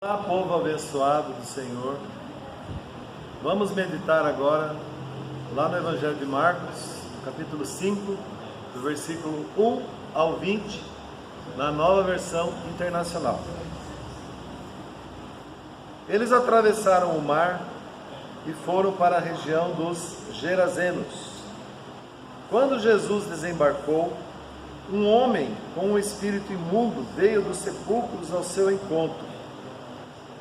Olá, povo abençoado do Senhor. Vamos meditar agora lá no Evangelho de Marcos, capítulo 5, do versículo 1 ao 20, na Nova Versão Internacional. Eles atravessaram o mar e foram para a região dos Gerazenos. Quando Jesus desembarcou, um homem com um espírito imundo veio dos sepulcros ao seu encontro.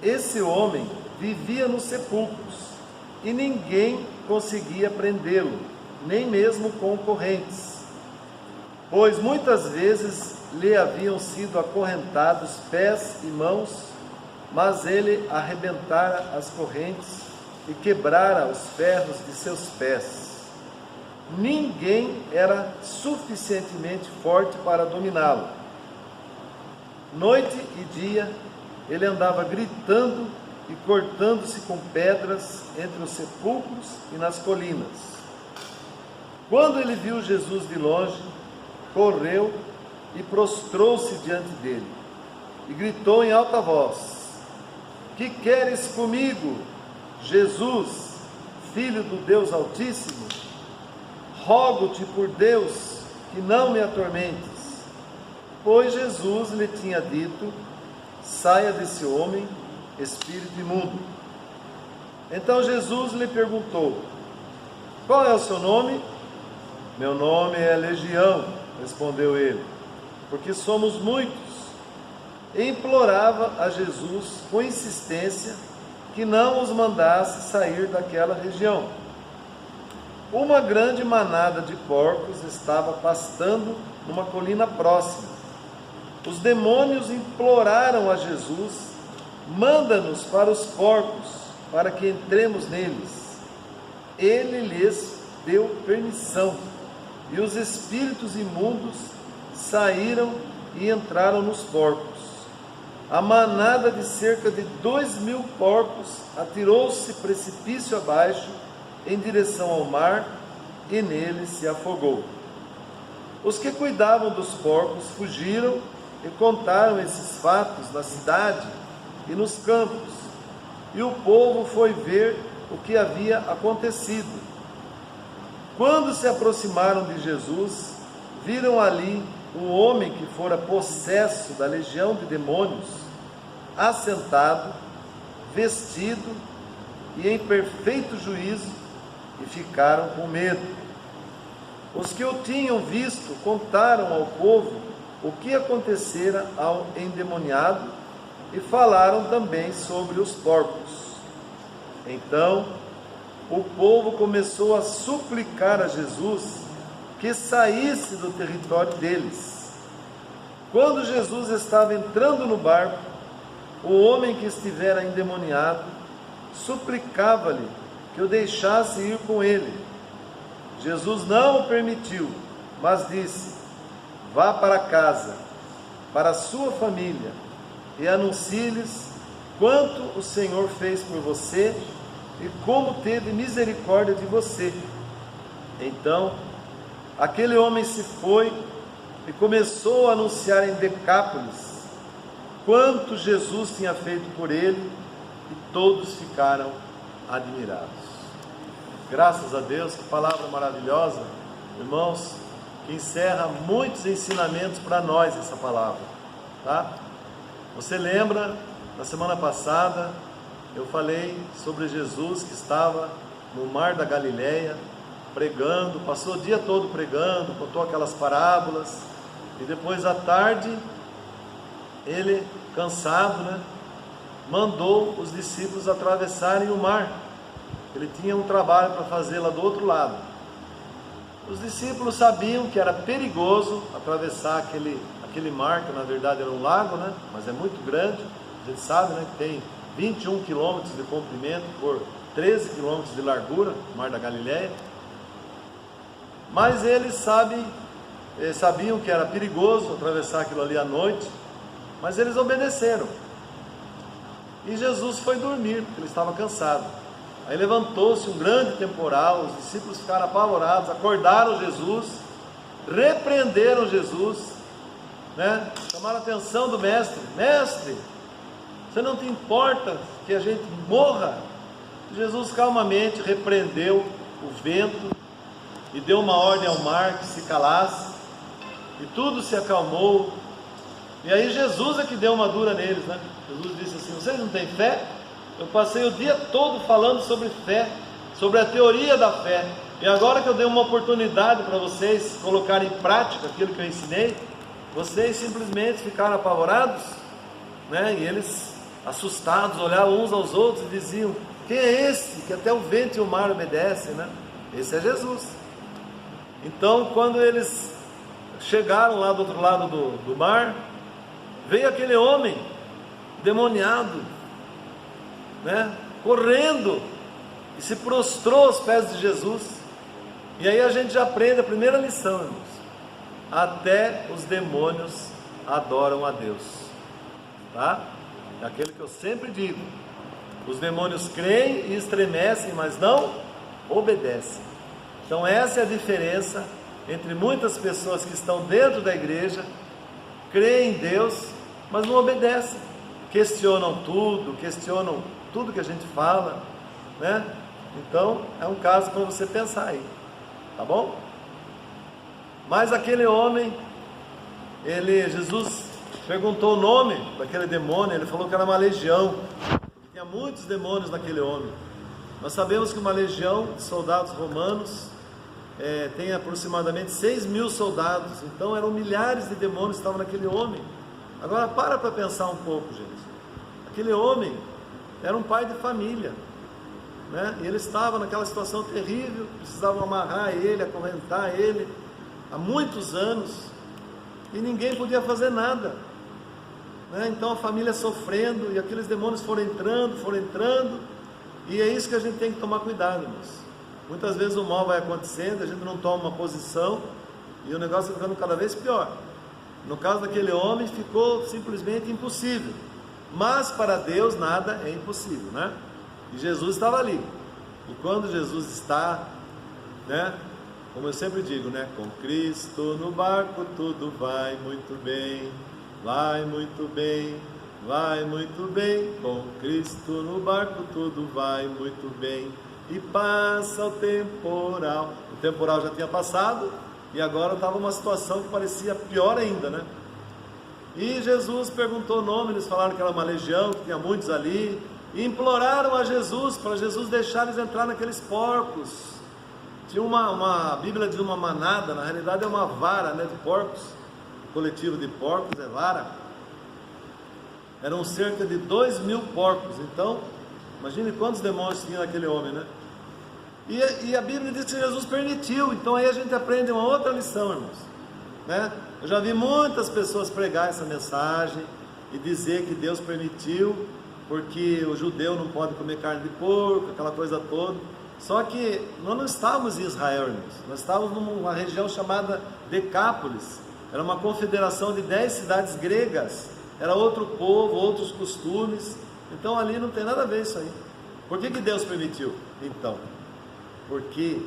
Esse homem vivia nos sepulcros e ninguém conseguia prendê-lo, nem mesmo com correntes, pois muitas vezes lhe haviam sido acorrentados pés e mãos, mas ele arrebentara as correntes e quebrara os ferros de seus pés. Ninguém era suficientemente forte para dominá-lo. Noite e dia ele andava gritando e cortando-se com pedras entre os sepulcros e nas colinas. Quando ele viu Jesus de longe, correu e prostrou-se diante dele e gritou em alta voz: "Que queres comigo, Jesus, Filho do Deus Altíssimo? Rogo-te por Deus que não me atormentes." Pois Jesus lhe tinha dito: "Saia desse homem, espírito imundo." Então Jesus lhe perguntou: "Qual é o seu nome?" "Meu nome é Legião", respondeu ele, "porque somos muitos." E implorava a Jesus com insistência que não os mandasse sair daquela região. Uma grande manada de porcos estava pastando numa colina próxima. Os demônios imploraram a Jesus: "Manda-nos para os porcos, para que entremos neles." Ele lhes deu permissão, e os espíritos imundos saíram e entraram nos porcos. A manada de cerca de 2.000 porcos atirou-se precipício abaixo em direção ao mar, e nele se afogou. Os que cuidavam dos porcos fugiram e contaram esses fatos na cidade e nos campos, e o povo foi ver o que havia acontecido. Quando se aproximaram de Jesus, viram ali um homem que fora possesso da legião de demônios, assentado, vestido e em perfeito juízo, e ficaram com medo. Os que o tinham visto contaram ao povo o que acontecera ao endemoniado e falaram também sobre os porcos. Então o povo começou a suplicar a Jesus que saísse do território deles. Quando Jesus estava entrando no barco, o homem que estivera endemoniado suplicava-lhe que o deixasse ir com ele. Jesus não o permitiu, mas disse: "Vá para casa, para a sua família, e anuncie-lhes quanto o Senhor fez por você e como teve misericórdia de você." Então aquele homem se foi e começou a anunciar em Decápolis quanto Jesus tinha feito por ele, e todos ficaram admirados. Graças a Deus, que palavra maravilhosa, irmãos, que encerra muitos ensinamentos para nós essa palavra, tá? Você lembra, na semana passada, eu falei sobre Jesus que estava no mar da Galileia, pregando, passou o dia todo pregando, contou aquelas parábolas, e depois à tarde, ele, cansado, mandou os discípulos atravessarem o mar. Ele tinha um trabalho para fazer lá do outro lado. Os discípulos sabiam que era perigoso atravessar aquele mar, que na verdade era um lago, mas é muito grande. A gente sabe, que tem 21 quilômetros de comprimento por 13 quilômetros de largura, o Mar da Galileia. Mas eles sabiam que era perigoso atravessar aquilo ali à noite, mas eles obedeceram. E Jesus foi dormir, porque ele estava cansado. Aí levantou-se um grande temporal, os discípulos ficaram apavorados, acordaram Jesus, repreenderam Jesus, chamaram a atenção do mestre: "Mestre, Você não te importa que a gente morra? Jesus calmamente repreendeu o vento e deu uma ordem ao mar que se calasse, e tudo se acalmou. E aí Jesus é que deu uma dura neles, né? Jesus disse assim: vocês não têm fé? Eu passei o dia todo falando sobre fé, sobre a teoria da fé, e agora que eu dei uma oportunidade para vocês colocarem em prática aquilo que eu ensinei, vocês simplesmente ficaram apavorados, né? E eles, assustados, olhavam uns aos outros e diziam: quem é esse que até o vento e o mar obedecem, né? Esse é Jesus. Então, quando eles chegaram lá do outro lado do mar, veio aquele homem demoniado, né, correndo, e se prostrou aos pés de Jesus. E aí a gente já aprende a primeira lição, irmãos: até os demônios adoram a Deus, tá? É aquele que eu sempre digo: os demônios creem e estremecem, mas não obedecem. Então essa é a diferença entre muitas pessoas que estão dentro da igreja, creem em Deus, mas não obedecem, questionam tudo que a gente fala, né? Então é um caso para você pensar aí, tá bom? Mas aquele homem, Jesus perguntou o nome daquele demônio, ele falou que era uma legião, porque tinha muitos demônios naquele homem. Nós sabemos que uma legião de soldados romanos tem aproximadamente 6.000 soldados, então eram milhares de demônios que estavam naquele homem. Agora para pensar um pouco, gente. Aquele homem era um pai de família, né? E ele estava naquela situação terrível, precisavam amarrar ele, acorrentar ele há muitos anos, e ninguém podia fazer nada, né? Então a família sofrendo, e aqueles demônios foram entrando, e é isso que a gente tem que tomar cuidado, irmãos. Muitas vezes o mal vai acontecendo, a gente não toma uma posição, e o negócio vai ficando cada vez pior. No caso daquele homem, ficou simplesmente impossível, mas para Deus nada é impossível, né? E Jesus estava ali, e quando Jesus está, né, como eu sempre digo, né, com Cristo no barco tudo vai muito bem, vai muito bem, vai muito bem, com Cristo no barco tudo vai muito bem, e passa o temporal. O temporal já tinha passado, e agora estava uma situação que parecia pior ainda, né? E Jesus perguntou o nome, eles falaram que era uma legião, que tinha muitos ali, e imploraram a Jesus, para Jesus deixar eles entrar naqueles porcos. Tinha a Bíblia diz uma manada, na realidade é uma vara, né, de porcos, o coletivo de porcos é vara. Eram cerca de 2.000 porcos, então, imagine quantos demônios tinha naquele homem, né? E a Bíblia diz que Jesus permitiu. Então aí a gente aprende uma outra lição, irmãos, né? Eu já vi muitas pessoas pregar essa mensagem e dizer que Deus permitiu, porque o judeu não pode comer carne de porco, aquela coisa toda. Só que nós não estávamos em Israel, irmãos. Nós estávamos numa região chamada Decápolis. Era uma confederação de 10 cidades gregas. Era outro povo, outros costumes. Então ali não tem nada a ver isso aí. Por que Deus permitiu? Então, porque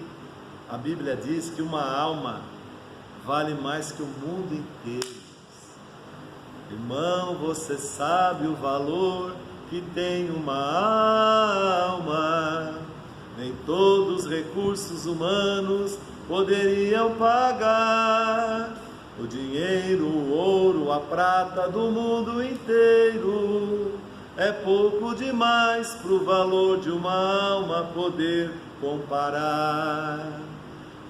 a Bíblia diz que uma alma vale mais que o mundo inteiro. Irmão, você sabe o valor que tem uma alma? Nem todos os recursos humanos poderiam pagar o dinheiro, o ouro, a prata do mundo inteiro. É pouco demais para o valor de uma alma poder comparar.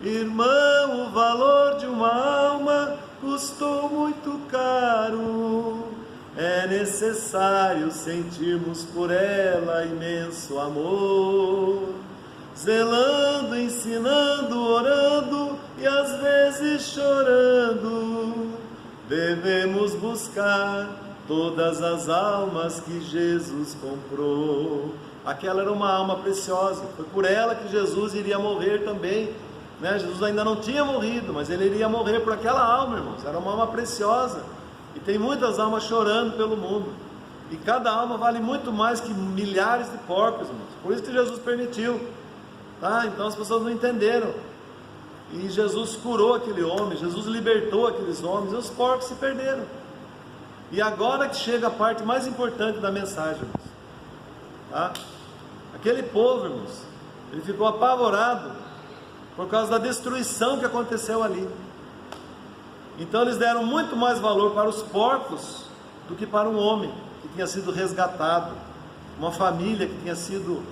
Irmão, o valor de uma alma custou muito caro. É necessário sentirmos por ela imenso amor, zelando, ensinando, orando e às vezes chorando. Devemos buscar todas as almas que Jesus comprou. Aquela era uma alma preciosa, foi por ela que Jesus iria morrer também, né? Jesus ainda não tinha morrido, mas ele iria morrer por aquela alma, irmãos. Era uma alma preciosa, e tem muitas almas chorando pelo mundo, e cada alma vale muito mais que milhares de porcos, irmãos. Por isso que Jesus permitiu, tá? Então as pessoas não entenderam, e Jesus curou aquele homem, Jesus libertou aqueles homens, e os porcos se perderam. E agora que chega a parte mais importante da mensagem, irmãos. Tá? Aquele povo, irmãos, ele ficou apavorado por causa da destruição que aconteceu ali. Então eles deram muito mais valor para os porcos do que para um homem que tinha sido resgatado, uma família que tinha sido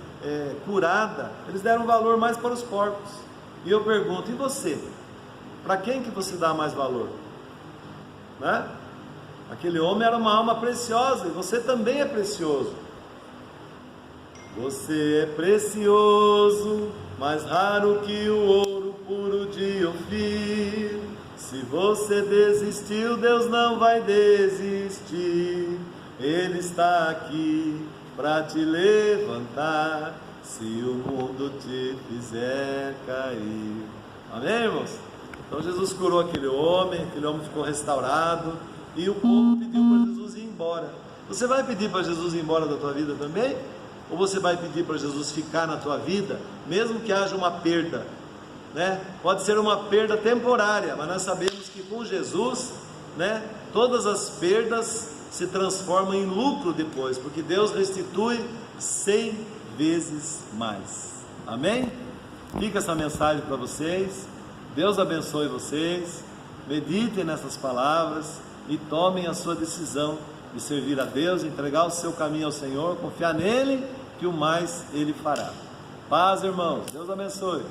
curada. Eles deram valor mais para os porcos. E eu pergunto, e você? Para quem que você dá mais valor? Né? Aquele homem era uma alma preciosa, e você também é precioso. Você é precioso, mais raro que o ouro puro de Ofir. Se você desistiu, Deus não vai desistir. Ele está aqui para te levantar, se o mundo te fizer cair. Amém, irmãos? Então Jesus curou aquele homem ficou restaurado, e o povo pediu para Jesus ir embora. Você vai pedir para Jesus ir embora da tua vida também? Ou você vai pedir para Jesus ficar na tua vida, mesmo que haja uma perda, né? Pode ser uma perda temporária, mas nós sabemos que com Jesus, né, todas as perdas se transformam em lucro depois, porque Deus restitui 100 vezes mais. Amém? Fica essa mensagem para vocês. Deus abençoe vocês. Meditem nessas palavras e tomem a sua decisão de servir a Deus, entregar o seu caminho ao Senhor, confiar nele, que o mais ele fará. Paz, irmãos. Deus abençoe.